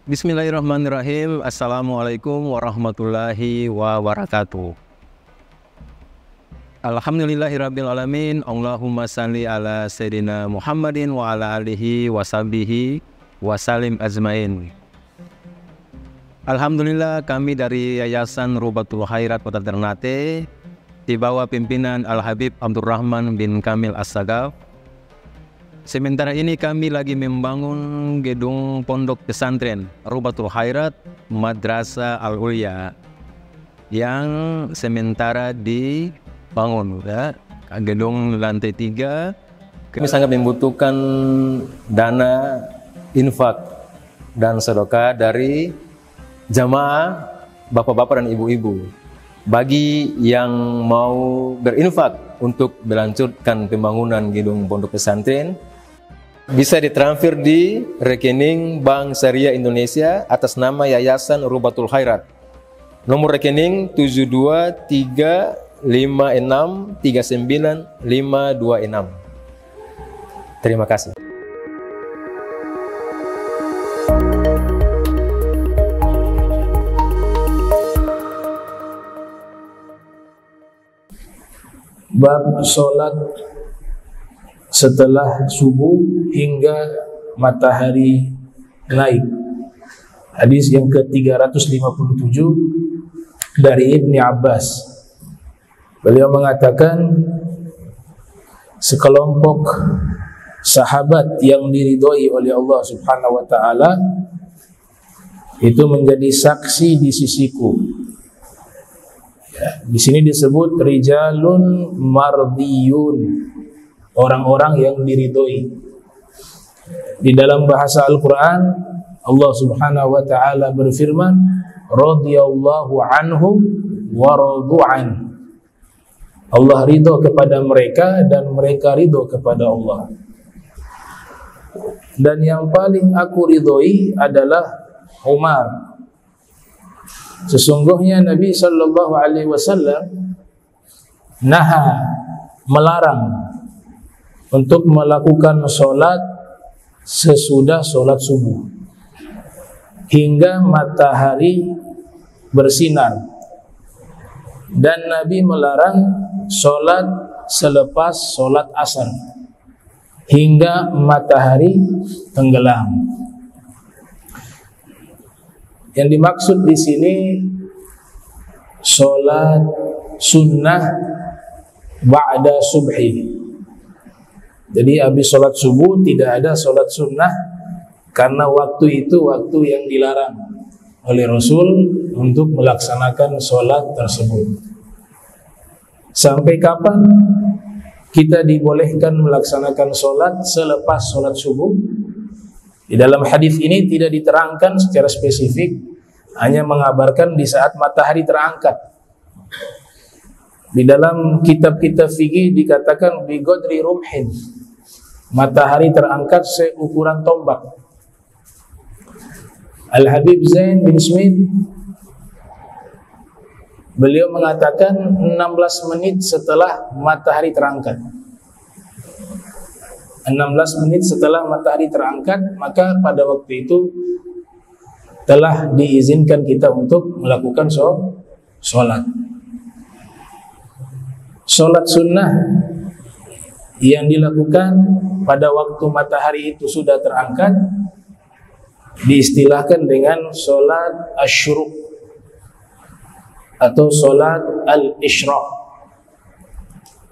Bismillahirrahmanirrahim. Assalamualaikum warahmatullahi wabarakatuh. Alhamdulillahirrabbilalamin. Allahumma salli ala Sayyidina Muhammadin wa ala alihi wa sahbihi wa salim azmain. Alhamdulillah, kami dari Yayasan Rubatul Khairat Kota Ternate di bawah pimpinan Al-Habib Abdurrahman bin Kamil As-Sagaf. Sementara ini kami lagi membangun gedung pondok pesantren Rubatul Khairat Madrasah Al-Ulya yang sementara dibangun, ya. Gedung lantai 3. Kami sangat membutuhkan dana infak dan sedekah dari jamaah bapak-bapak dan ibu-ibu. Bagi yang mau berinfak untuk melanjutkan pembangunan gedung pondok pesantren, bisa ditransfer di rekening Bank Syariah Indonesia atas nama Yayasan Rubatul Khairat. Nomor rekening 723563956. Terima kasih. Bab sholat setelah subuh hingga matahari naik. Hadis yang ke-357 dari Ibni Abbas. Beliau mengatakan, sekelompok sahabat yang diridhoi oleh Allah Subhanahu wa taala itu menjadi saksi di sisiku. Ya, di sini disebut rijalun mardiyun, orang-orang yang diridhoi. Di dalam bahasa Al-Quran, Allah Subhanahu wa ta'ala berfirman, radhiyallahu anhum wa radu'an. Allah ridho kepada mereka dan mereka ridho kepada Allah. Dan yang paling aku ridhoi adalah Umar. Sesungguhnya Nabi sallallahu alaihi wasallam melarang untuk melakukan sholat sesudah sholat subuh hingga matahari bersinar, dan Nabi melarang sholat selepas sholat asar hingga matahari tenggelam. Yang dimaksud di sini sholat sunnah ba'da subhi. Jadi habis sholat subuh tidak ada sholat sunnah, karena waktu itu waktu yang dilarang oleh Rasul untuk melaksanakan sholat tersebut. Sampai kapan kita dibolehkan melaksanakan sholat selepas sholat subuh? Di dalam hadis ini tidak diterangkan secara spesifik, hanya mengabarkan di saat matahari terangkat. Di dalam kitab-kitab fikih dikatakan bigodri rumhin, matahari terangkat seukuran tombak. Al-Habib Zain bin Smith, beliau mengatakan 16 menit setelah matahari terangkat. 16 menit setelah matahari terangkat, maka pada waktu itu telah diizinkan kita untuk melakukan sholat. Sholat sunnah yang dilakukan pada waktu matahari itu sudah terangkat diistilahkan dengan sholat asyruq atau sholat al-isyraq,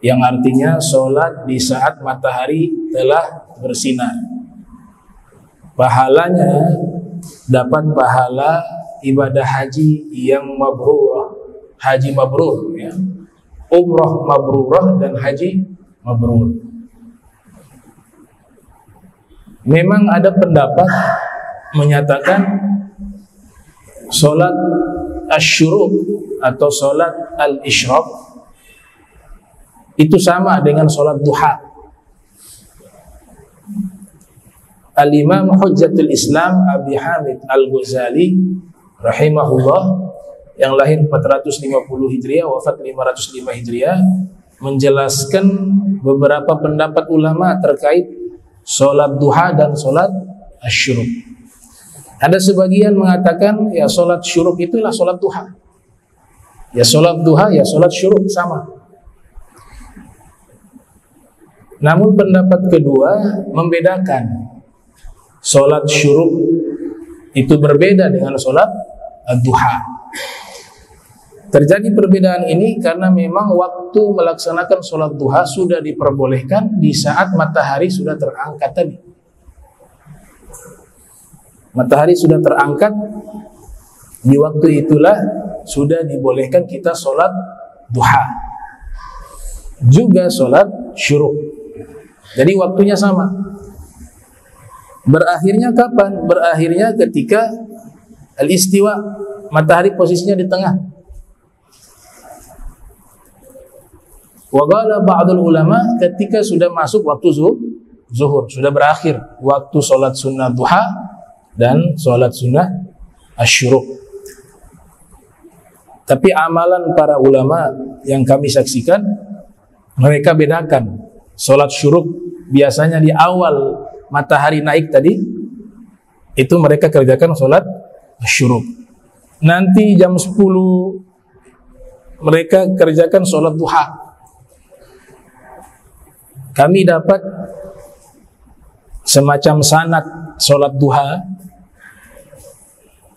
yang artinya sholat di saat matahari telah bersinar. Pahalanya dapat pahala ibadah haji yang mabrurah, haji mabrur, ya. Umrah mabrurah dan haji mabrur. Memang ada pendapat menyatakan sholat asyruq atau sholat al-isyraq itu sama dengan sholat duha. Al-Imam Hujjatul Islam Abi Hamid Al-Ghazali rahimahullah, yang lahir 450 Hijriah, wafat 505 Hijriah, menjelaskan beberapa pendapat ulama terkait sholat duha dan sholat asyruq. Ada sebagian mengatakan ya sholat syuruk itulah sholat duha. Ya sholat duha, ya sholat syuruk sama. Namun pendapat kedua membedakan. Sholat syuruk itu berbeda dengan sholat duha. Terjadi perbedaan ini karena memang waktu melaksanakan sholat duha sudah diperbolehkan di saat matahari sudah terangkat tadi. Matahari sudah terangkat, di waktu itulah sudah dibolehkan kita sholat duha. Juga sholat syuruk. Jadi waktunya sama. Berakhirnya kapan? Berakhirnya ketika al-istiwa, matahari posisinya di tengah. Wa qala ba'dul ulama, ketika sudah masuk waktu zuhur, sudah berakhir waktu sholat sunnah duha dan sholat sunnah asyuruk. Tapi amalan para ulama yang kami saksikan, mereka bedakan. Sholat syuruk biasanya di awal matahari naik tadi, itu mereka kerjakan sholat syuruk. Nanti jam 10 mereka kerjakan sholat duha. Kami dapat semacam sanad sholat duha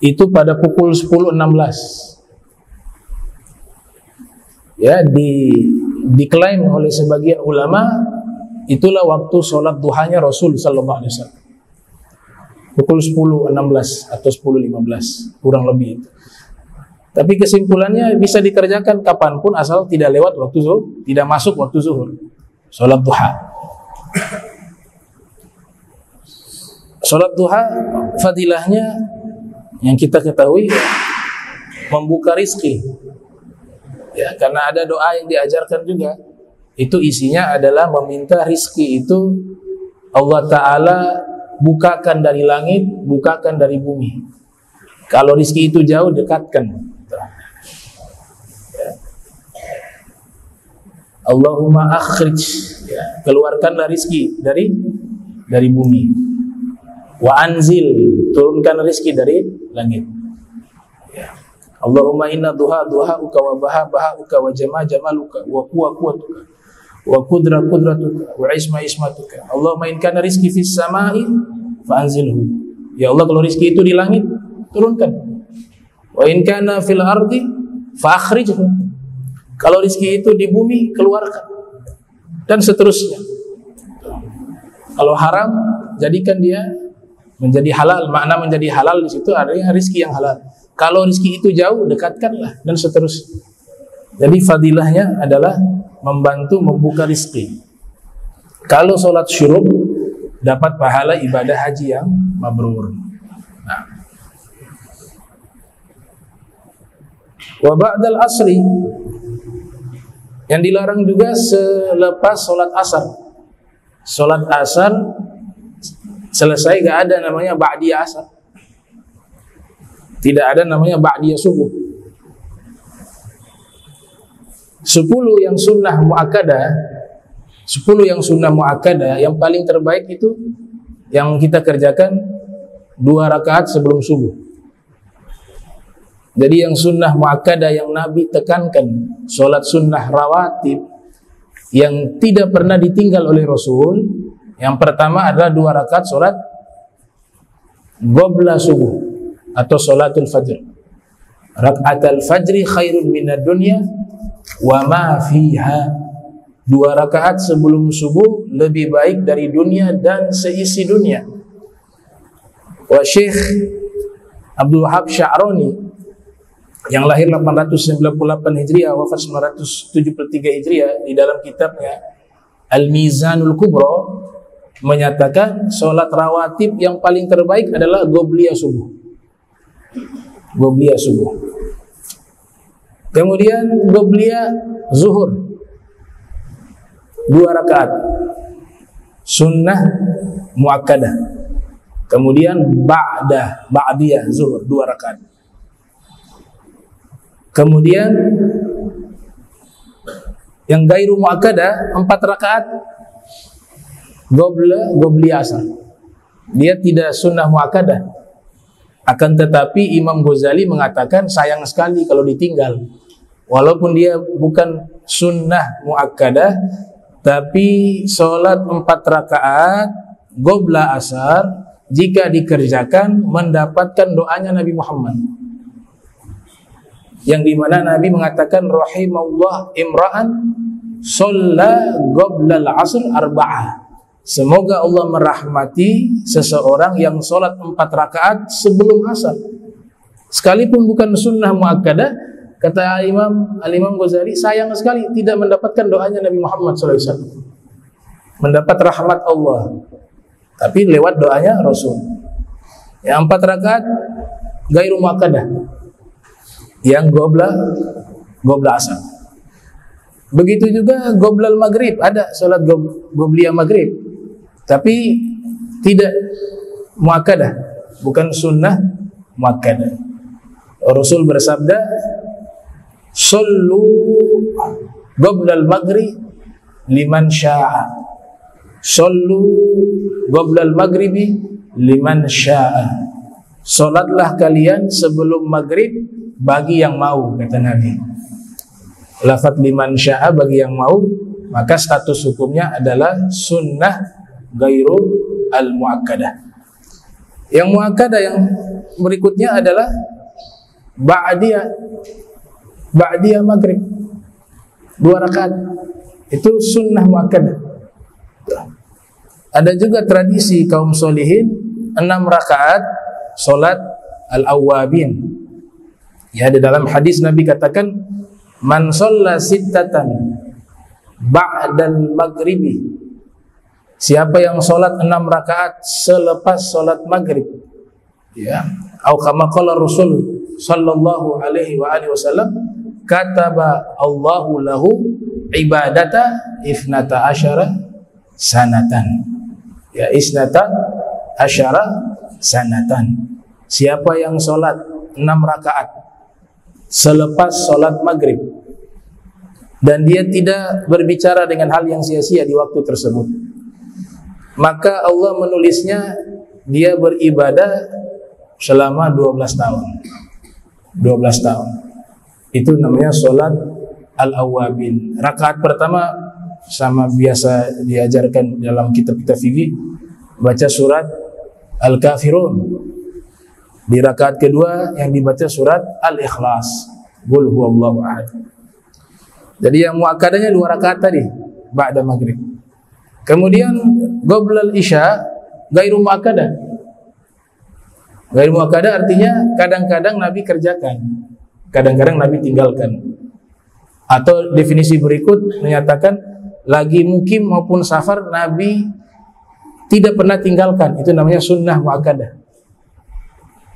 itu pada pukul 10.16. Ya, diklaim oleh sebagian ulama itulah waktu sholat duhanya Rasul sallallahu alaihi wasallam. Pukul 10.16 atau 10.15 kurang lebih itu. Tapi kesimpulannya bisa dikerjakan kapanpun asal tidak lewat waktu zuhur, tidak masuk waktu zuhur. Sholat duha. Sholat duha fadilahnya yang kita ketahui membuka rizki. Ya, karena ada doa yang diajarkan juga. Itu isinya adalah meminta rizki itu Allah Ta'ala bukakan dari langit, bukakan dari bumi. Kalau rizki itu jauh, dekatkan. Ya. Allahumma akhrij, ya, keluarkanlah rizki dari bumi. Wa anzil, turunkan rizki dari langit. Ya. Allahumma inna duha'uka wa baha'uka wa jamaluka wa quwwatuka wa qudratuka wa ismatuka. Allahumma in kana rizki fis sama'i fa anzilhu. Ya Allah, kalau rizki itu di langit, turunkan. Wa in kana fil ardi fa akhrijhu. Kalau rizki itu di bumi, keluarkan. Dan seterusnya. Kalau haram, jadikan dia menjadi halal. Makna menjadi halal di situ artinya rizki yang halal. Kalau rizki itu jauh, dekatkanlah, dan seterusnya. Jadi fadilahnya adalah membantu membuka rizki. Kalau sholat syuruk, dapat pahala ibadah haji yang mabrur. Nah. Wa ba'dal asri, yang dilarang juga selepas sholat asar. Sholat asar selesai, gak ada namanya ba'diyah asar. Tidak ada namanya ba'diyah subuh. 10 yang sunnah mu'akkadah, 10 yang sunnah mu'akkadah, yang paling terbaik itu yang kita kerjakan 2 rakaat sebelum subuh. Jadi yang sunnah mu'akkadah yang Nabi tekankan, sholat sunnah rawatib yang tidak pernah ditinggal oleh Rasul, yang pertama adalah 2 rakaat sholat qabla subuh atau sholatul fajr. Rakaatul fajri khairun minad dunya wa ma fiha. 2 rakaat sebelum subuh lebih baik dari dunia dan seisi dunia. Wa Syekh Abdul Wahab Sya'rani yang lahir 898 Hijriah, wafat 973 Hijriah, di dalam kitabnya Al-Mizanul Kubra menyatakan sholat rawatib yang paling terbaik adalah qobliyah subuh. Qobliyah subuh. Kemudian qobliyah zuhur 2 rakaat sunnah muakkadah. Kemudian ba'diyah zuhur 2 rakaat. Kemudian yang gairu muakkadah 4 rakaat qobliyah asar. Dia tidak sunnah muakkadah. Akan tetapi Imam Ghazali mengatakan sayang sekali kalau ditinggal. Walaupun dia bukan sunnah muakkadah, tapi sholat 4 rakaat qobla asar jika dikerjakan mendapatkan doanya Nabi Muhammad, yang dimana Nabi mengatakan rahimallah imra'an sholla qobla al-asr arba'ah. Semoga Allah merahmati seseorang yang sholat 4 rakaat sebelum asar. Sekalipun bukan sunnah muakkadah, kata Al-Imam Ghazali, sayang sekali tidak mendapatkan doanya Nabi Muhammad SAW. Mendapat rahmat Allah, tapi lewat doanya Rasul. Yang 4 rakaat gairu muakkadah, yang qobla asar. Begitu juga qoblal maghrib, ada sholat qobliyah maghrib, tapi tidak muakkadah, bukan sunnah muakkadah. Rasul bersabda, "Shallu qoblal maghrib liman syaa." Shallu qoblal maghribi liman syaa. Salatlah kalian sebelum maghrib bagi yang mau, kata Nabi. Lafaz liman syaa, bagi yang mau, maka status hukumnya adalah sunnah gairu al-muakkadah. Yang muakkadah yang berikutnya adalah ba'diyah maghrib 2 rakaat. Itu sunnah muakkadah. Ada juga tradisi kaum solihin 6 rakaat solat al-awwabin. Ya, di dalam hadis Nabi katakan, man shalla sittatan ba'dal maghribi, siapa yang sholat 6 rakaat selepas sholat maghrib, ya, atau kama qala Rasul sallallahu alaihi wa alihi wasallam, kataba Allahu lahu ibadata ifnata asyara sanatan. Ya, isnata asyara sanatan. Siapa yang sholat 6 rakaat selepas sholat maghrib dan dia tidak berbicara dengan hal yang sia-sia di waktu tersebut, maka Allah menulisnya dia beribadah selama 12 tahun. 12 tahun. Itu namanya sholat al-awwabin. Rakaat pertama sama biasa diajarkan dalam kitab-kitab fikih, baca surat Al-Kafirun. Di rakaat kedua yang dibaca surat Al-Ikhlas, Qul huwallahu ahad. Jadi yang muakkadahnya 2 rakaat tadi ba'da maghrib. Kemudian qoblal isya gairu muakkadah. Gairu muakkadah artinya kadang-kadang Nabi kerjakan, kadang-kadang Nabi tinggalkan. Atau definisi berikut menyatakan lagi mukim maupun safar Nabi tidak pernah tinggalkan. Itu namanya sunnah muakkadah.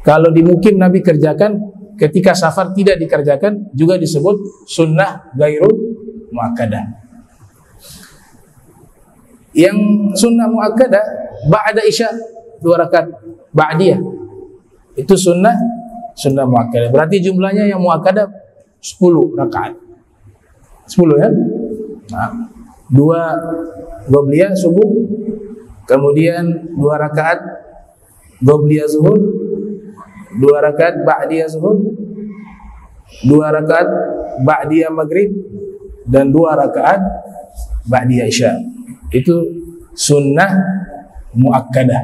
Kalau di mukim Nabi kerjakan, ketika safar tidak dikerjakan, juga disebut sunnah gairu muakkadah. Yang sunnah muakkadah ba'da isya 2 rakaat ba'diyah, itu sunnah muakkadah. Berarti jumlahnya yang muakkadah 10 rakaat. 10 ya. Nah, 2 qobliyah subuh, kemudian 2 rakaat qobliyah zuhur, 2 rakaat ba'diyah zuhur, 2 rakaat ba'diyah maghrib, dan 2 rakaat ba'diyah isya. Itu sunnah muakkadah.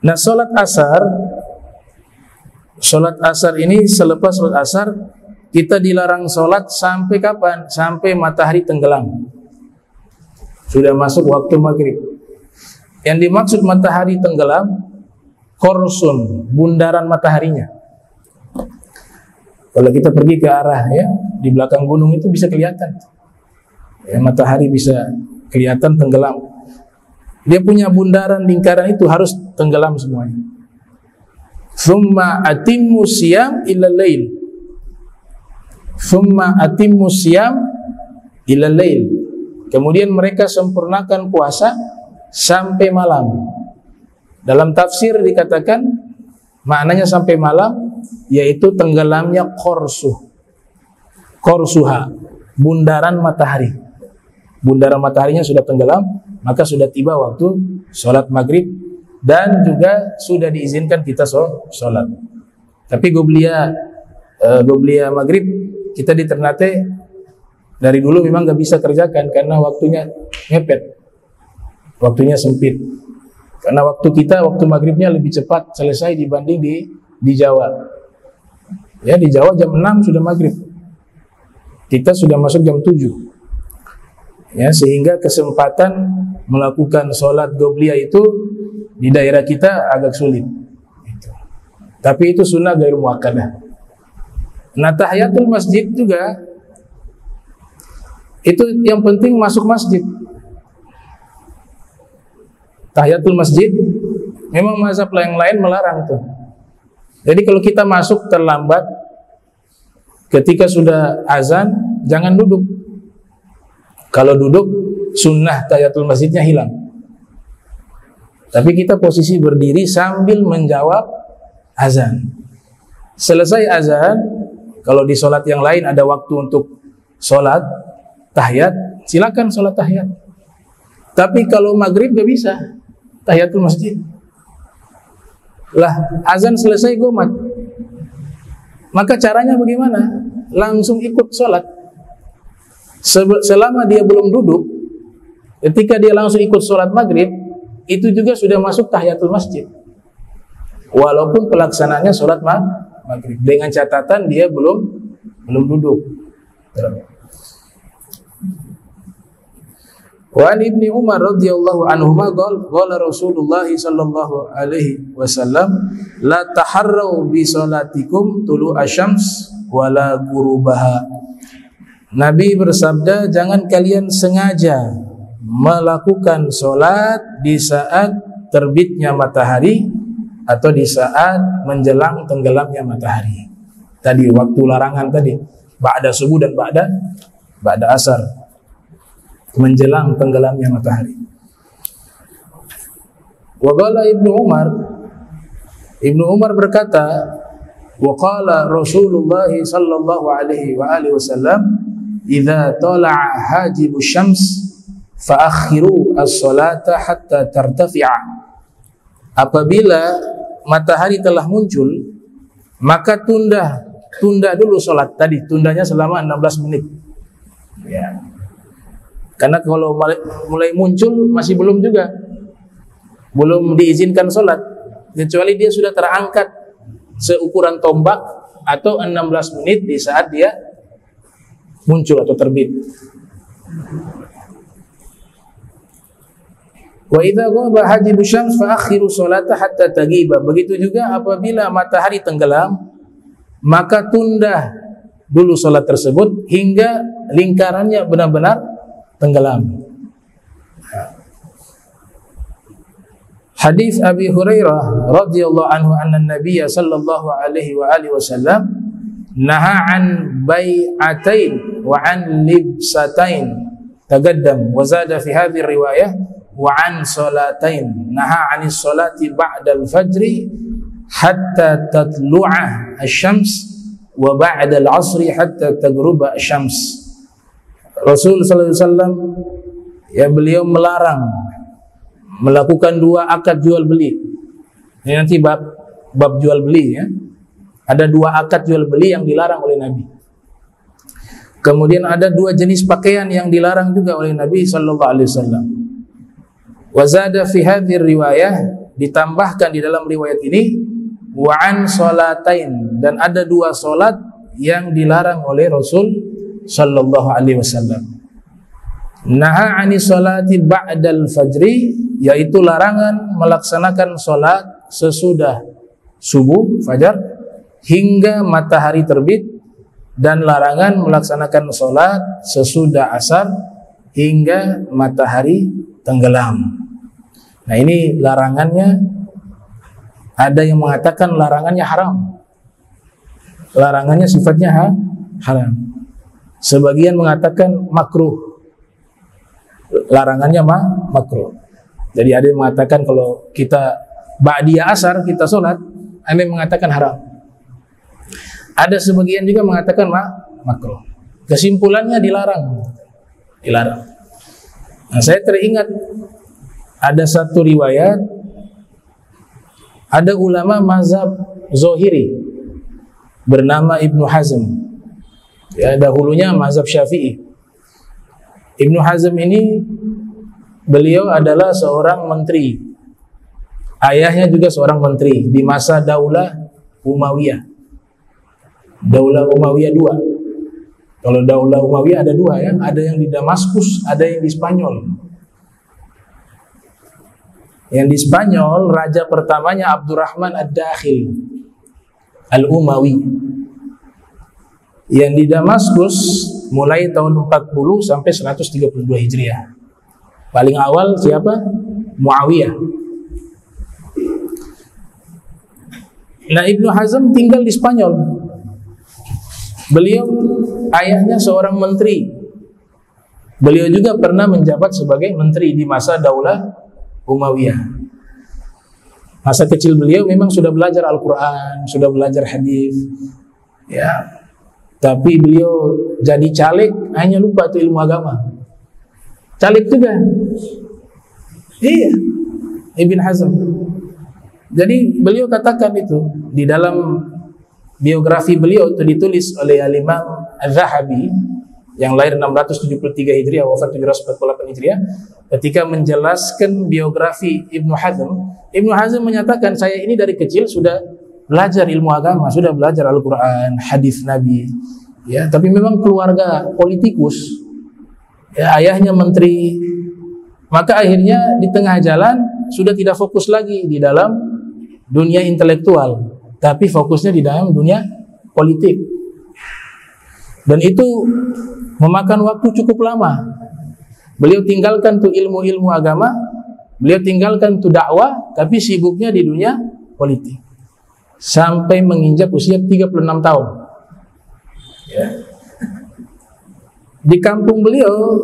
Nah, sholat asar ini, selepas sholat asar kita dilarang sholat sampai kapan? Sampai matahari tenggelam. Sudah masuk waktu maghrib. Yang dimaksud matahari tenggelam, korsun, bundaran mataharinya. Kalau kita pergi ke arah, ya, di belakang gunung itu bisa kelihatan, ya, matahari bisa kelihatan tenggelam. Dia punya bundaran lingkaran itu harus tenggelam semuanya. Tsumma atimmu siyam ila lail. Tsumma atimmu siyam ila lail. Kemudian mereka sempurnakan puasa sampai malam. Dalam tafsir dikatakan maknanya sampai malam, yaitu tenggelamnya korsuha, bundaran matahari. Bundaran mataharinya sudah tenggelam, maka sudah tiba waktu sholat maghrib dan juga sudah diizinkan kita sholat. Tapi Gobliyah maghrib kita di Ternate dari dulu memang gak bisa kerjakan karena waktunya mepet, waktunya sempit. Karena waktu maghribnya lebih cepat selesai dibanding di Jawa. Ya, di Jawa jam 6 sudah maghrib. Kita sudah masuk jam 7. Ya, sehingga kesempatan melakukan sholat Gobliyah itu di daerah kita agak sulit. Tapi itu sunnah ghairu muakkadah. Nah, tahiyatul masjid juga itu yang penting masuk masjid. Tahiyatul masjid memang mazhab yang lain melarang tuh. Jadi kalau kita masuk terlambat ketika sudah azan, jangan duduk. Kalau duduk, sunnah tahiyatul masjidnya hilang. Tapi kita posisi berdiri sambil menjawab azan. Selesai azan, kalau di sholat yang lain ada waktu untuk sholat tahiyat, silakan sholat tahiyat. Tapi kalau maghrib gak bisa tahiyatul masjid. Lah, azan selesai gomat. Maka caranya bagaimana? Langsung ikut sholat. Selama dia belum duduk, ketika dia langsung ikut sholat maghrib, itu juga sudah masuk tahiyatul masjid. Walaupun pelaksanaannya sholat maghrib, dengan catatan dia belum duduk. Wa an Ibnu Umar radhiyallahu anhuma qala Rasulullah sallallahu alaihi wasallam la taharrau bi salatikum tulu asyams wala gurubaha. Nabi bersabda, jangan kalian sengaja melakukan salat di saat terbitnya matahari atau di saat menjelang tenggelamnya matahari. Tadi waktu larangan tadi, ba'da subuh dan ba'da asar, menjelang tenggelamnya matahari. Wa qala Ibnu Umar berkata, wa qala Rasulullah sallallahu alaihi wa alihi wasallam, idza tala'a hajibus syams fa akhiru as-salata hatta tartafi'a. Apabila matahari telah muncul, maka tunda dulu sholat tadi, tundanya selama 16 menit. Ya. Karena kalau mulai muncul masih belum diizinkan sholat, kecuali dia sudah terangkat seukuran tombak atau 16 menit di saat dia muncul atau terbit. Wa idza ghaba hajibus syams fa akhiru sholata hatta taghiba. Begitu juga apabila matahari tenggelam, maka tunda dulu sholat tersebut hingga lingkarannya benar-benar tenggelam. Hadis Abi Hurairah radhiyallahu anhu anna Nabiy sallallahu alaihi wa alihi wasallam naha an bai'atain wa an libsatain tagaddam wa zada fi hadhihi riwayah wa an salatain. Naha anis salati ba'dal fajri hatta tatlu'a asy-syams wa ba'dal 'asri hatta taghruba asy-syams. Rasul sallallahu alaihi wasallam ya, beliau melarang melakukan dua akad jual beli. Ini nanti bab jual beli ya. Ada dua akad jual beli yang dilarang oleh Nabi. Kemudian ada dua jenis pakaian yang dilarang juga oleh Nabi sallallahu alaihi wasallam. Wa zada fi hadhihi riwayah, ditambahkan di dalam riwayat ini, wa an salatain, dan ada dua salat yang dilarang oleh Rasul sallallahu alaihi wasallam. Naha ani salati ba'dal fajri, yaitu larangan melaksanakan salat sesudah subuh fajar hingga matahari terbit, dan larangan melaksanakan salat sesudah asar hingga matahari tenggelam. Nah, ini larangannya. Ada yang mengatakan larangannya haram, larangannya sifatnya haram. Sebagian mengatakan makruh, larangannya makruh. Jadi ada yang mengatakan kalau kita ba'diyah asar kita sholat, ada yang mengatakan haram. Ada sebagian juga mengatakan makruh. Kesimpulannya dilarang. Nah, saya teringat ada satu riwayat Ada ulama mazhab Zohiri bernama Ibnu Hazm. Ya, dahulunya mazhab Syafi'i. Ibnu Hazm ini beliau adalah seorang menteri. Ayahnya juga seorang menteri di masa Daulah Umayyah. Daulah Umayyah 2. Kalau Daulah Umayyah ada 2 ya, ada yang di Damaskus, ada yang di Spanyol. Yang di Spanyol raja pertamanya Abdurrahman Ad-Dakhil Al-Umawi. Yang di Damaskus mulai tahun 40 sampai 132 Hijriah. Paling awal siapa? Muawiyah. Nah, Ibnu Hazm tinggal di Spanyol. Beliau ayahnya seorang menteri. Beliau juga pernah menjabat sebagai menteri di masa Daulah Umayyah. Masa kecil beliau memang sudah belajar Al-Quran, sudah belajar hadis, ya. Tapi beliau jadi caleg hanya lupa itu ilmu agama. Caleg juga. Iya, Ibn Hazm. Jadi beliau katakan itu di dalam biografi beliau, itu ditulis oleh Al-Imam Az-Zahabi yang lahir 673 Hijriah, wafat 748 Hijriah. Ketika menjelaskan biografi Ibnu Hazm menyatakan, saya ini dari kecil sudah belajar ilmu agama, sudah belajar Al-Quran, hadis Nabi, ya. Tapi memang keluarga politikus, ya, ayahnya menteri, maka akhirnya di tengah jalan sudah tidak fokus lagi di dalam dunia intelektual, tapi fokusnya di dalam dunia politik. Dan itu memakan waktu cukup lama. Beliau tinggalkan tuh ilmu-ilmu agama, beliau tinggalkan tuh dakwah, tapi sibuknya di dunia politik. Sampai menginjak usia 36 tahun. Ya. Di kampung beliau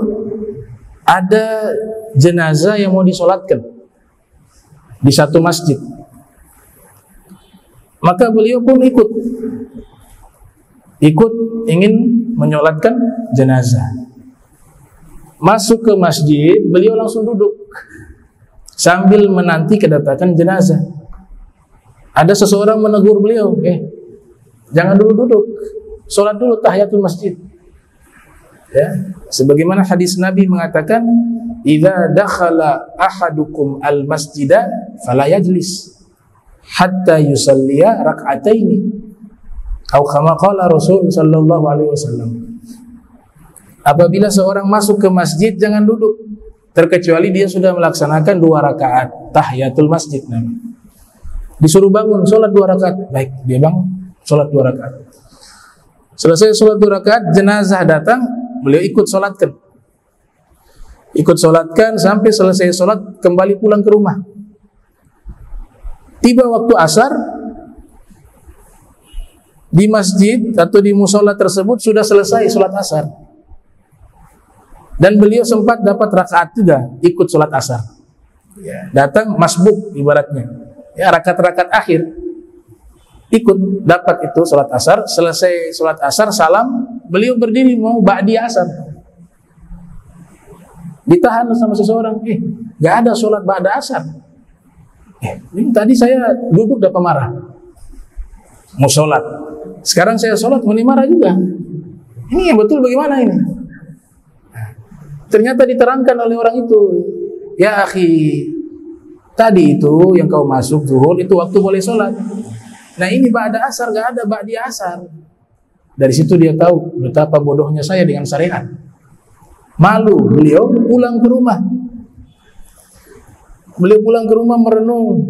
ada jenazah yang mau disolatkan di satu masjid. Maka beliau pun ikut ingin menyolatkan jenazah. Masuk ke masjid, beliau langsung duduk sambil menanti kedatangan jenazah. Ada seseorang menegur beliau, jangan dulu duduk, sholat dulu tahiyatul masjid. Ya, sebagaimana hadis Nabi mengatakan, "Idza dakhala ahadukum al-masjida fala yajlis hatta yusalliya rak'ataini." Atau kama qala Rasul sallallahu alaihi wasallam. Apabila seorang masuk ke masjid, jangan duduk terkecuali dia sudah melaksanakan 2 rakaat tahiyatul masjid. Disuruh bangun sholat 2 rakaat, baik, dia bangun sholat 2 rakaat. Selesai sholat 2 rakaat, jenazah datang, beliau ikut sholatkan. Ikut sholatkan sampai selesai sholat, kembali pulang ke rumah. Tiba waktu asar, di masjid atau di musola tersebut sudah selesai sholat asar. Dan beliau sempat dapat rakaat juga, ikut sholat asar. Datang masbuk ibaratnya, ya, rakaat-rakaat akhir, ikut dapat itu sholat asar. Selesai sholat asar, salam, beliau berdiri mau ba'di asar. Ditahan sama seseorang, gak ada sholat ba'da asar. Ini tadi saya duduk dapat marah, mau sholat. Sekarang saya sholat mau marah juga. Ini yang betul bagaimana ini? Ternyata diterangkan oleh orang itu, ya akhi, tadi itu yang kau masuk zuhur itu waktu boleh sholat. Nah ini ba'da asar, gak ada ba'di asar. Dari situ dia tahu betapa bodohnya saya dengan syariat. Malu, beliau pulang ke rumah. Beliau pulang ke rumah merenung.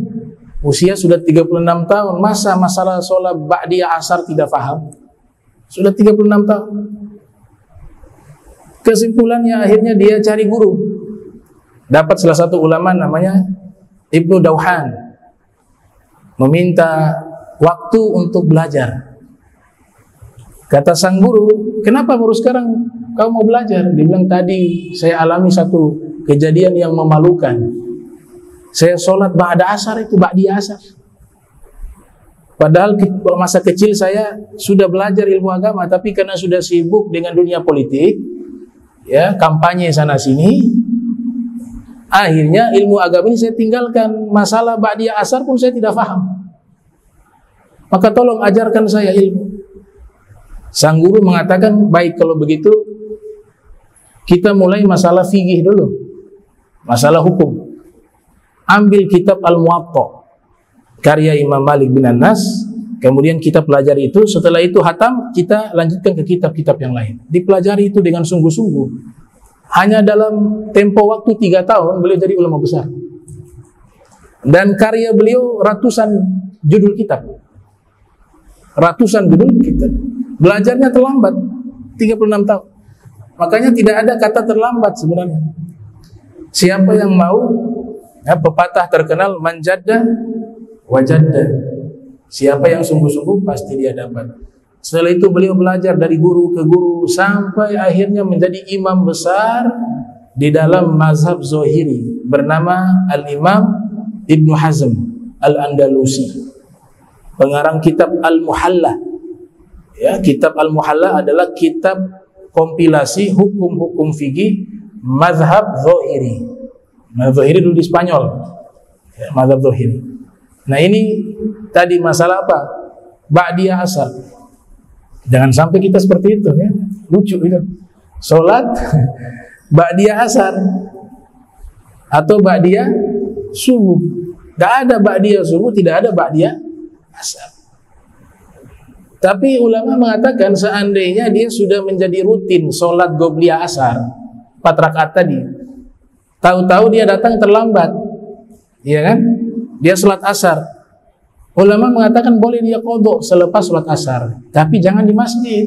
Usia sudah 36 tahun, masa masalah sholat ba'di asar tidak paham? Sudah 36 tahun. Kesimpulannya akhirnya dia cari guru. Dapat salah satu ulama namanya Ibnu Dauhan, meminta waktu untuk belajar. Kata sang guru, kenapa baru sekarang kau mau belajar? Dia bilang, tadi saya alami satu kejadian yang memalukan. Saya sholat ba'da asar itu ba'di asar. Padahal masa kecil saya sudah belajar ilmu agama, tapi karena sudah sibuk dengan dunia politik, ya, kampanye sana sini, Akhirnya ilmu agama ini saya tinggalkan. Masalah ba'diyah asar pun saya tidak paham. Maka tolong ajarkan saya ilmu. Sang guru mengatakan, baik kalau begitu kita mulai masalah fikih dulu, masalah hukum. Ambil kitab Al-Muwatta karya Imam Malik bin Anas, kemudian kita pelajari itu. Setelah itu hatam, kita lanjutkan ke kitab-kitab yang lain. Dipelajari itu dengan sungguh-sungguh. Hanya dalam tempo waktu 3 tahun beliau jadi ulama besar. Dan karya beliau ratusan judul kitab. Ratusan judul kitab. Belajarnya terlambat 36 tahun. Makanya tidak ada kata terlambat sebenarnya. Siapa yang mau, pepatah terkenal, manjadda wajadda. Siapa yang sungguh-sungguh pasti dia dapat. Setelah itu beliau belajar dari guru ke guru sampai akhirnya menjadi imam besar di dalam mazhab Zohiri bernama Al-Imam Ibnu Hazm Al-Andalusi, pengarang kitab Al-Muhalla. Ya, kitab Al-Muhalla adalah kitab kompilasi hukum-hukum fikih mazhab Zohiri. Mazhab Zohiri dulu di Spanyol. Ya, mazhab Zohiri. Nah, ini tadi masalah apa? Ba'diyah asar. Jangan sampai kita seperti itu ya. Lucu itu. Salat ba'diyah asar atau ba'diyah subuh. Tidak ada ba'diyah subuh, tidak ada ba'diyah asar. Tapi ulama mengatakan seandainya dia sudah menjadi rutin sholat qobliyah asar 4 rakaat tadi, tahu-tahu dia datang terlambat, iya kan? Dia sholat asar. Ulama mengatakan boleh dia qadha selepas sholat asar, tapi jangan di masjid.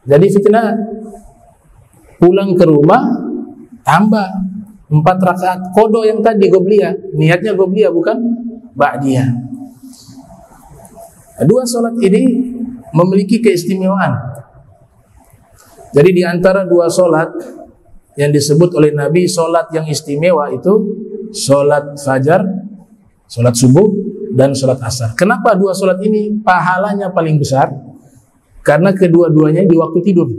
Jadi fitnah. Pulang ke rumah tambah 4 rakaat qadha yang tadi qobliyah, niatnya qobliyah bukan ba'diyah. Dua sholat ini memiliki keistimewaan. Jadi di antara dua sholat yang disebut oleh Nabi sholat yang istimewa itu sholat fajar, sholat subuh, dan sholat asar. Kenapa dua sholat ini pahalanya paling besar? Karena kedua-duanya di waktu tidur.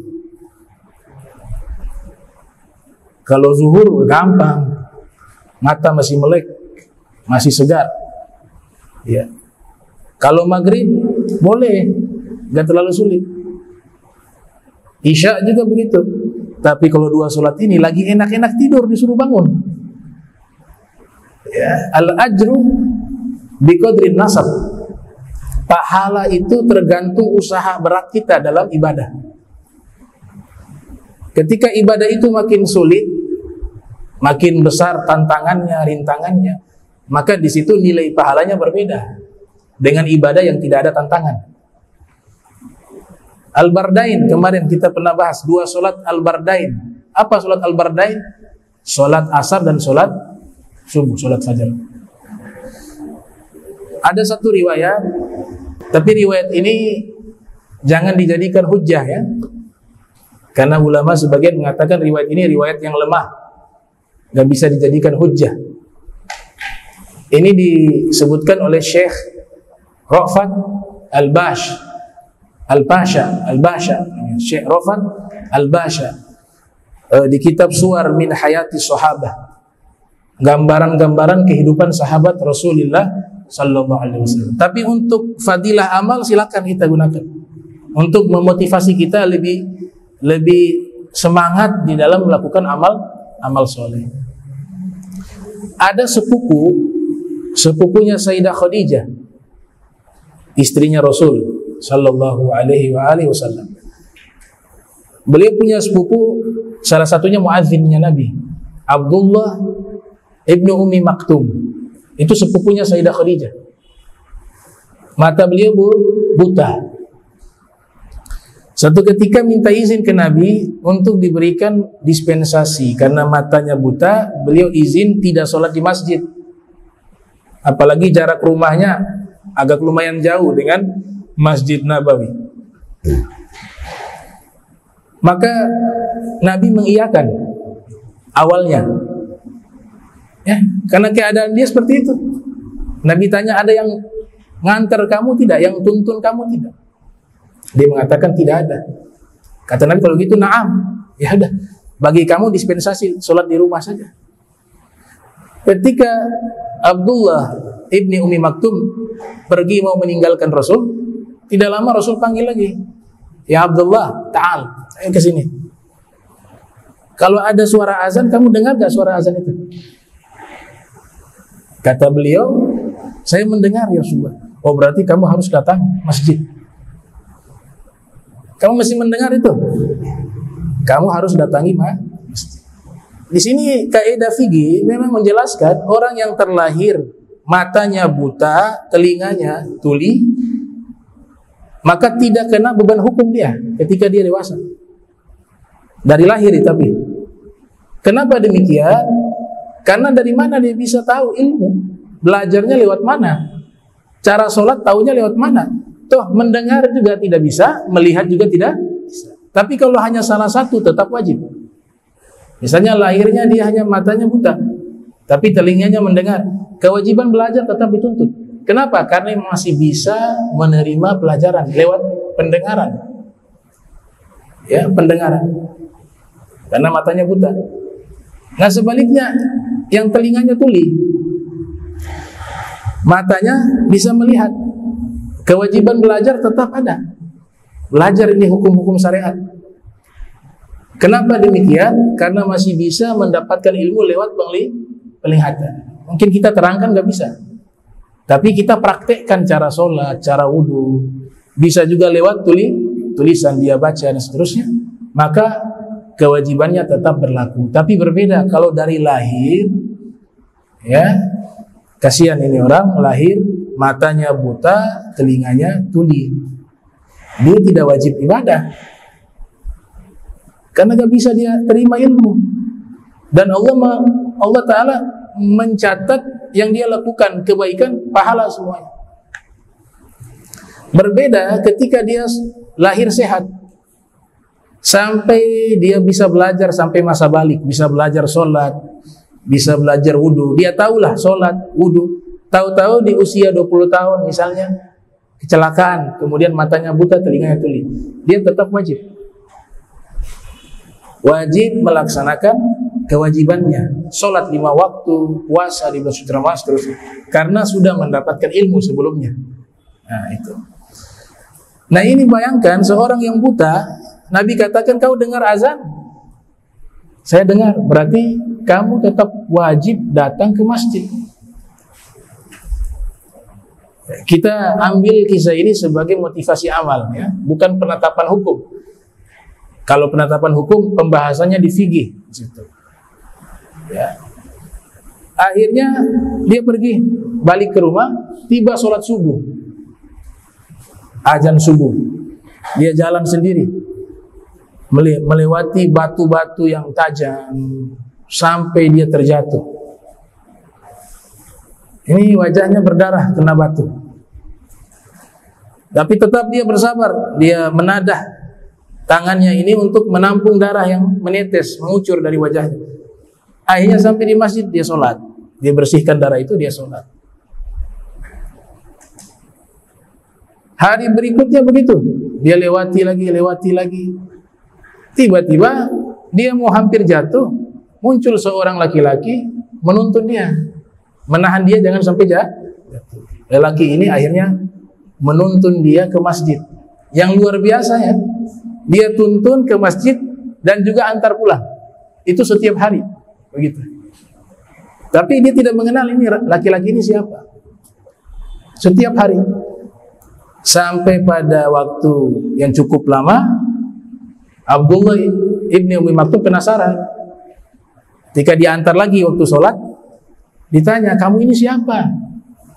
Kalau zuhur gampang, mata masih melek, masih segar. Ya. Kalau maghrib boleh, gak terlalu sulit. Isya juga begitu. Tapi kalau dua sholat ini lagi enak-enak tidur disuruh bangun. Ya, al-ajru biqadrin nasab. Pahala itu tergantung usaha berat kita dalam ibadah. Ketika ibadah itu makin sulit, makin besar tantangannya, rintangannya, maka di situ nilai pahalanya berbeda dengan ibadah yang tidak ada tantangan. Al-Bardain kemarin kita pernah bahas dua sholat Al-Bardain. Apa sholat Al-Bardain? Sholat asar dan sholat subuh, sholat fajar. Ada satu riwayat, tapi riwayat ini jangan dijadikan hujjah ya, karena ulama sebagian mengatakan riwayat ini riwayat yang lemah, gak bisa dijadikan hujjah. Ini disebutkan oleh Syekh Ra'fat Al-Basha, Syekh Ra'fat Al-Basha di kitab Suwar min Hayati Sahabah, gambaran-gambaran kehidupan sahabat Rasulullah sallallahu alaihi wasallam. Tapi untuk fadilah amal silakan kita gunakan untuk memotivasi kita lebih semangat di dalam melakukan amal soleh. Ada sepupunya Sayyidah Khadijah, istrinya Rasul sallallahu alaihi wasallam. Beliau punya sepupu, salah satunya muazzinnya Nabi, Abdullah ibnu Ummi Maktum. Itu sepupunya Sayyidah Khadijah. Mata beliau buta. Suatu ketika minta izin ke Nabi untuk diberikan dispensasi karena matanya buta. Beliau izin tidak sholat di masjid, apalagi jarak rumahnya agak lumayan jauh dengan Masjid Nabawi. Maka Nabi mengiyakan awalnya, ya, karena keadaan dia seperti itu. Nabi tanya, ada yang ngantar kamu tidak, yang tuntun kamu tidak? Dia mengatakan tidak ada. Kata Nabi, kalau gitu na'am, ya ada, bagi kamu dispensasi sholat di rumah saja. Ketika Abdullah ibni Umi Maktum pergi mau meninggalkan Rasul, tidak lama Rasul panggil lagi, ya Abdullah, ta'al, ayo ke sini. Kalau ada suara azan, kamu dengar gak suara azan itu? Kata beliau, saya mendengar ya Rasulullah. Oh berarti kamu harus datang masjid. Kamu masih mendengar itu? Kamu harus datangi masjid. Di sini kaidah fikih memang menjelaskan orang yang terlahir matanya buta, telinganya tuli, maka tidak kena beban hukum dia ketika dia dewasa. Dari lahir tapi. Kenapa demikian? Karena dari mana dia bisa tahu ilmu? Belajarnya lewat mana? Cara sholat tahunya lewat mana? Toh mendengar juga tidak bisa, melihat juga tidak bisa. Tapi kalau hanya salah satu tetap wajib. Misalnya lahirnya dia hanya matanya buta, tapi telinganya mendengar. Kewajiban belajar tetap dituntut. Kenapa? Karena masih bisa menerima pelajaran lewat pendengaran. Ya, pendengaran. Karena matanya buta. Nah sebaliknya, yang telinganya tuli, matanya bisa melihat. Kewajiban belajar tetap ada. Belajar ini hukum-hukum syariat. Kenapa demikian? Karena masih bisa mendapatkan ilmu lewat penglihatan. Mungkin kita terangkan nggak bisa, tapi kita praktekkan cara sholat, cara wudhu, bisa juga lewat tulisan dia baca dan seterusnya. Maka kewajibannya tetap berlaku. Tapi berbeda kalau dari lahir, ya kasihan ini orang lahir matanya buta, telinganya tuli. Dia tidak wajib ibadah. Karena gak bisa dia terima ilmu. Dan Allah Ta'ala mencatat yang dia lakukan kebaikan, pahala semuanya. Berbeda ketika dia lahir sehat, sampai dia bisa belajar sampai masa balik, bisa belajar sholat, bisa belajar wudhu. Dia tahulah sholat, wudhu. Tahu-tahu di usia 20 tahun misalnya kecelakaan, kemudian matanya buta, telinganya tuli. Dia tetap wajib melaksanakan kewajibannya, sholat 5 waktu, puasa di bulan suci Ramadan terus, karena sudah mendapatkan ilmu sebelumnya. Nah itu. Nah ini bayangkan seorang yang buta, Nabi katakan kau dengar azan, saya dengar, berarti kamu tetap wajib datang ke masjid. Kita ambil kisah ini sebagai motivasi amal, ya, bukan penetapan hukum. Kalau penetapan hukum pembahasannya di fikih situ. Ya. Akhirnya dia pergi balik ke rumah, tiba sholat subuh, azan subuh, dia jalan sendiri, melewati batu-batu yang tajam sampai dia terjatuh. Ini wajahnya berdarah kena batu, tapi tetap dia bersabar, dia menadah tangannya ini untuk menampung darah yang menetes, mengucur dari wajahnya. Akhirnya sampai di masjid, dia sholat. Dia bersihkan darah itu, dia sholat. Hari berikutnya begitu, dia lewati lagi. Tiba-tiba dia mau hampir jatuh, muncul seorang laki-laki menuntun dia, menahan dia jangan sampai jatuh. Lelaki ini akhirnya menuntun dia ke masjid. Yang luar biasa ya, dia tuntun ke masjid dan juga antar pulang. Itu setiap hari, begitu. Tapi dia tidak mengenal ini laki-laki ini siapa. Setiap hari. Sampai pada waktu yang cukup lama, Abdullah ibni Umi Maktum penasaran. Ketika diantar lagi waktu sholat, ditanya, kamu ini siapa?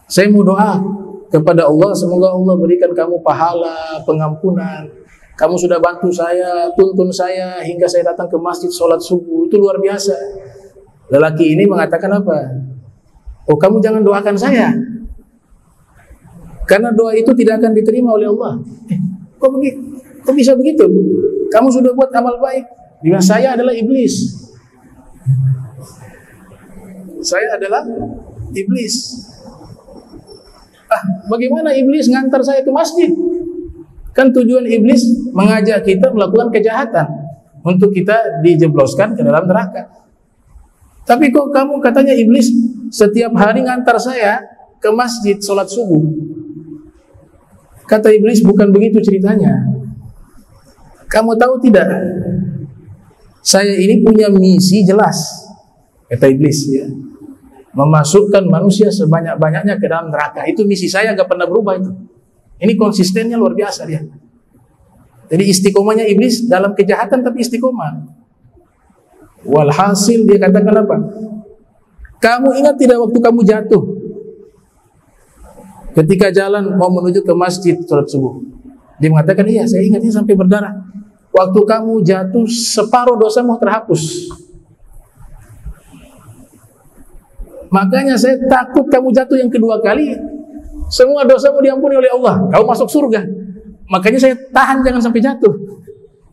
Saya mau doa kepada Allah, semoga Allah berikan kamu pahala, pengampunan. Kamu sudah bantu saya, tuntun saya hingga saya datang ke masjid sholat subuh. Itu luar biasa. Lelaki ini mengatakan apa? Oh, kamu jangan doakan saya, karena doa itu tidak akan diterima oleh Allah. Kok bisa begitu? Kamu sudah buat amal baik. Dengan saya adalah iblis. Saya adalah iblis. Bagaimana iblis ngantar saya ke masjid? Kan tujuan iblis mengajak kita melakukan kejahatan untuk kita dijebloskan ke dalam neraka. Tapi kok kamu katanya iblis setiap hari ngantar saya ke masjid sholat subuh. Kata iblis, bukan begitu ceritanya. Kamu tahu tidak, saya ini punya misi jelas, kata iblis, ya, memasukkan manusia sebanyak-banyaknya ke dalam neraka. Itu misi saya, gak pernah berubah itu. Ini konsistennya luar biasa dia. Jadi istiqomahnya iblis dalam kejahatan tapi istiqomah. Walhasil dia katakan apa? Kamu ingat tidak waktu kamu jatuh ketika jalan mau menuju ke masjid sholat subuh? Dia mengatakan, iya saya ingat, ini sampai berdarah. Waktu kamu jatuh separuh dosamu terhapus. Makanya saya takut kamu jatuh yang kedua kali, semua dosamu diampuni oleh Allah, kamu masuk surga. Makanya saya tahan jangan sampai jatuh.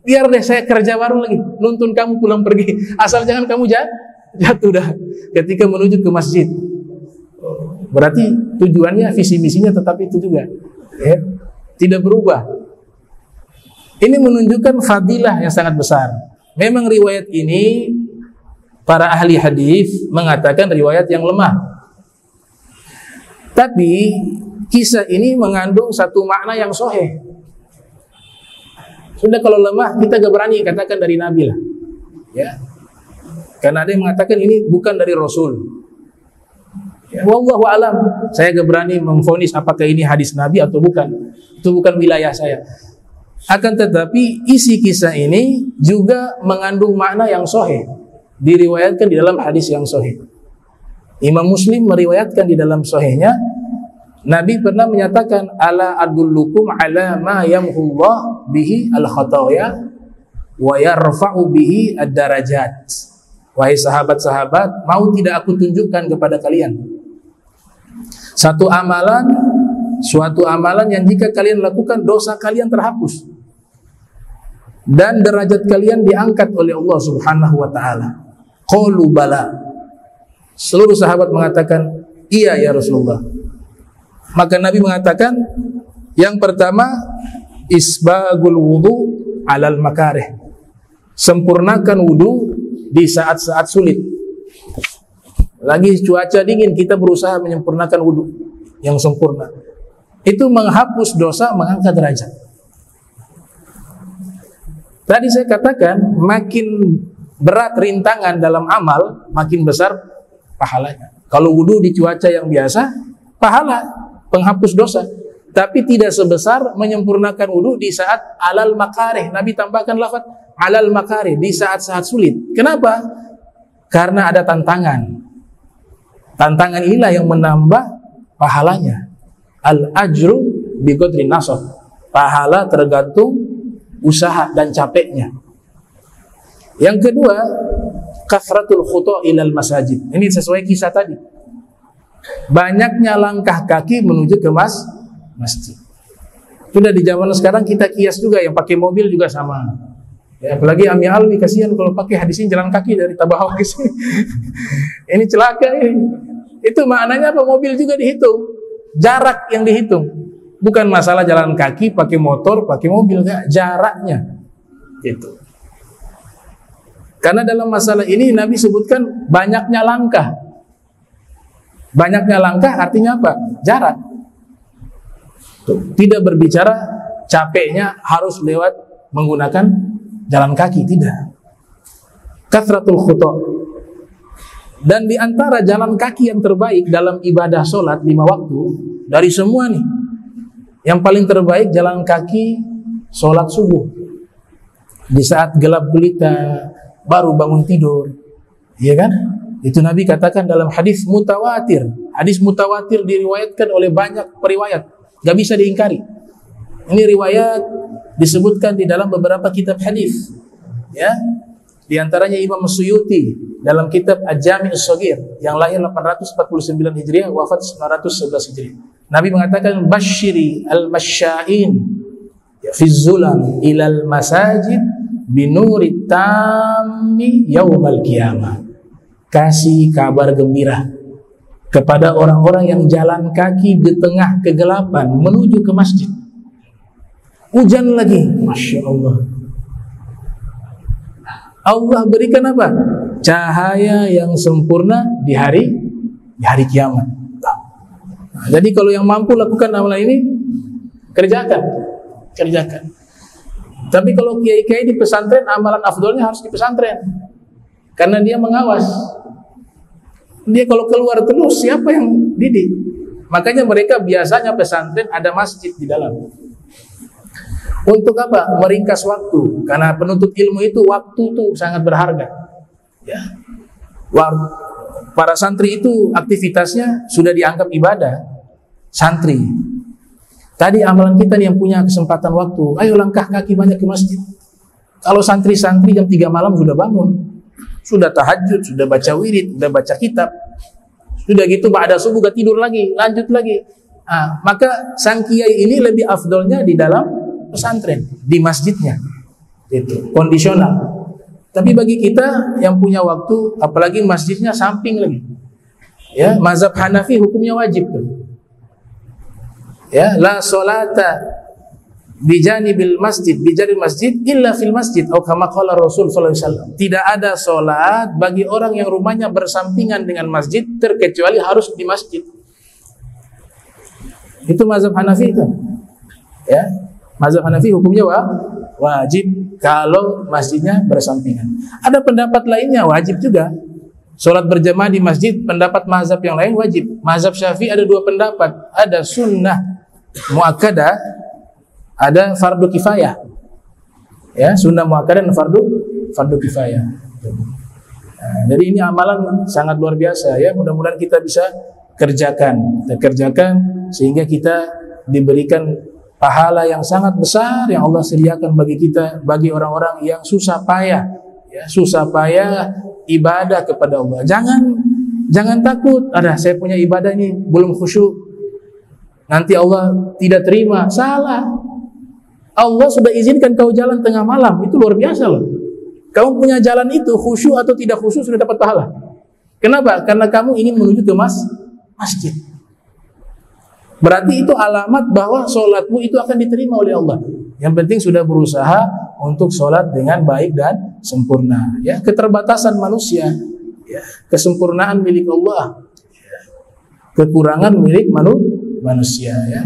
Biar deh saya kerja baru lagi, nuntun kamu pulang pergi, asal jangan kamu jatuh dah ketika menuju ke masjid. Berarti tujuannya, visi misinya tetap itu juga, ya, tidak berubah. Ini menunjukkan fadilah yang sangat besar. Memang riwayat ini para ahli hadis mengatakan riwayat yang lemah. Tapi kisah ini mengandung satu makna yang sahih. Sudah kalau lemah kita gak berani katakan dari Nabi lah, ya. Karena ada yang mengatakan ini bukan dari Rasul. Ya, wallahu alam. Saya gak berani memvonis apakah ini hadis Nabi atau bukan. Itu bukan wilayah saya. Akan tetapi isi kisah ini juga mengandung makna yang sahih, diriwayatkan di dalam hadis yang sahih. Imam Muslim meriwayatkan di dalam sahihnya, Nabi pernah menyatakan, ala adullukum ala ma yamhullah bihi al-khataya wa yarfa'u bihi ad-darajat. Wahai sahabat-sahabat, mau tidak aku tunjukkan kepada kalian suatu amalan yang jika kalian lakukan dosa kalian terhapus dan derajat kalian diangkat oleh Allah Subhanahu wa taala. Qalu bala. Seluruh sahabat mengatakan, iya ya Rasulullah. Maka Nabi mengatakan, yang pertama, isbagul wudu alal makarih. Sempurnakan wudu di saat-saat sulit. Lagi cuaca dingin, kita berusaha menyempurnakan wudu yang sempurna. Itu menghapus dosa, mengangkat derajat. Tadi saya katakan, makin berat rintangan dalam amal, makin besar pahalanya. Kalau wudu di cuaca yang biasa, pahala penghapus dosa. Tapi tidak sebesar menyempurnakan wudu di saat alal makarih. Nabi tambahkan lafaz alal makarih, di saat-saat sulit. Kenapa? Karena ada tantangan. Tantangan inilah yang menambah pahalanya. Al-ajru bi qadri nasab. Pahala tergantung usaha dan capeknya. Yang kedua, kasratul khuta ilal masajid. Ini sesuai kisah tadi. Banyaknya langkah kaki menuju ke masjid. Sudah di zaman sekarang kita kias juga, yang pakai mobil juga sama. Ya, apalagi Ami Alwi, kasihan kalau pakai hadis ini jalan kaki dari Tabahau ke sini. Ini celaka ini. Itu maknanya apa? Mobil juga dihitung. Jarak yang dihitung. Bukan masalah jalan kaki, pakai motor, pakai mobil, enggak, jaraknya. Gitu. Karena dalam masalah ini Nabi sebutkan banyaknya langkah. Banyaknya langkah artinya apa? Jarak. Tuh, tidak berbicara capeknya harus lewat menggunakan jalan kaki, tidak. Kathratul khuta. Dan di antara jalan kaki yang terbaik dalam ibadah sholat 5 waktu dari semua nih, yang paling terbaik jalan kaki sholat subuh. Di saat gelap gulita, baru bangun tidur, iya kan? Itu Nabi katakan dalam hadis mutawatir. Hadis mutawatir diriwayatkan oleh banyak periwayat, gak bisa diingkari. Ini riwayat disebutkan di dalam beberapa kitab hadis, ya. Di antaranya Imam Suyuti dalam kitab Al-Jami' As-Shaghir yang lahir 849 Hijriah, wafat 911 Hijriah. Nabi mengatakan, basyiri al-masya'in fi zulam ilal masajid binuri tammi yaumal qiyamah. Kasih kabar gembira kepada orang-orang yang jalan kaki di tengah kegelapan menuju ke masjid. Hujan lagi, Masya Allah. Allah berikan apa? Cahaya yang sempurna di hari di hari kiamat. Nah, jadi kalau yang mampu lakukan amalan ini, kerjakan. Tapi kalau kiai-kiai di pesantren, amalan afdolnya harus di pesantren, karena dia mengawas. Dia kalau keluar terus, siapa yang didik? Makanya mereka biasanya pesantren ada masjid di dalam. Untuk apa? Meringkas waktu. Karena penuntut ilmu itu waktu itu sangat berharga. Ya. Para santri itu aktivitasnya sudah dianggap ibadah. Santri. Tadi amalan kita nih yang punya kesempatan waktu. Ayo langkah kaki banyak ke masjid. Kalau santri-santri jam 3 malam sudah bangun, sudah tahajud, sudah baca wirid, sudah baca kitab, sudah gitu ba'da subuh gak tidur lagi, lanjut lagi. Nah, maka sang kiai ini lebih afdolnya di dalam pesantren, di masjidnya. Itu kondisional. Tapi bagi kita yang punya waktu, apalagi masjidnya samping lagi, ya, mazhab Hanafi hukumnya wajib tuh. Ya, la sholata bijanibil masjid, bijaril masjid illa fil masjid, atau kama qala Rasul sallallahu alaihi wasallam. Tidak ada salat bagi orang yang rumahnya bersampingan dengan masjid terkecuali harus di masjid. Itu mazhab Hanafi itu. Ya, mazhab Hanafi hukumnya wajib kalau masjidnya bersampingan. Ada pendapat lainnya wajib juga. Salat berjamaah di masjid, pendapat mazhab yang lain wajib. Mazhab Syafi'i ada 2 pendapat, ada sunnah muakkadah, ada fardu kifayah. Ya, sunnah muakkadah dan fardu kifayah. Nah, jadi ini amalan sangat luar biasa ya. Mudah-mudahan kita bisa kerjakan sehingga kita diberikan pahala yang sangat besar yang Allah sediakan bagi kita, bagi orang-orang yang susah payah ibadah kepada Allah. Jangan takut, saya punya ibadah ini belum khusyuk, nanti Allah tidak terima. Salah. Allah sudah izinkan kau jalan tengah malam, itu luar biasa loh. Kamu punya jalan itu, khusyuk atau tidak khusyuk sudah dapat pahala. Kenapa? Karena kamu ingin menuju ke masjid. Berarti itu alamat bahwa sholatmu itu akan diterima oleh Allah. Yang penting sudah berusaha untuk sholat dengan baik dan sempurna. Ya, keterbatasan manusia, ya, kesempurnaan milik Allah, ya, kekurangan milik manusia. Ya.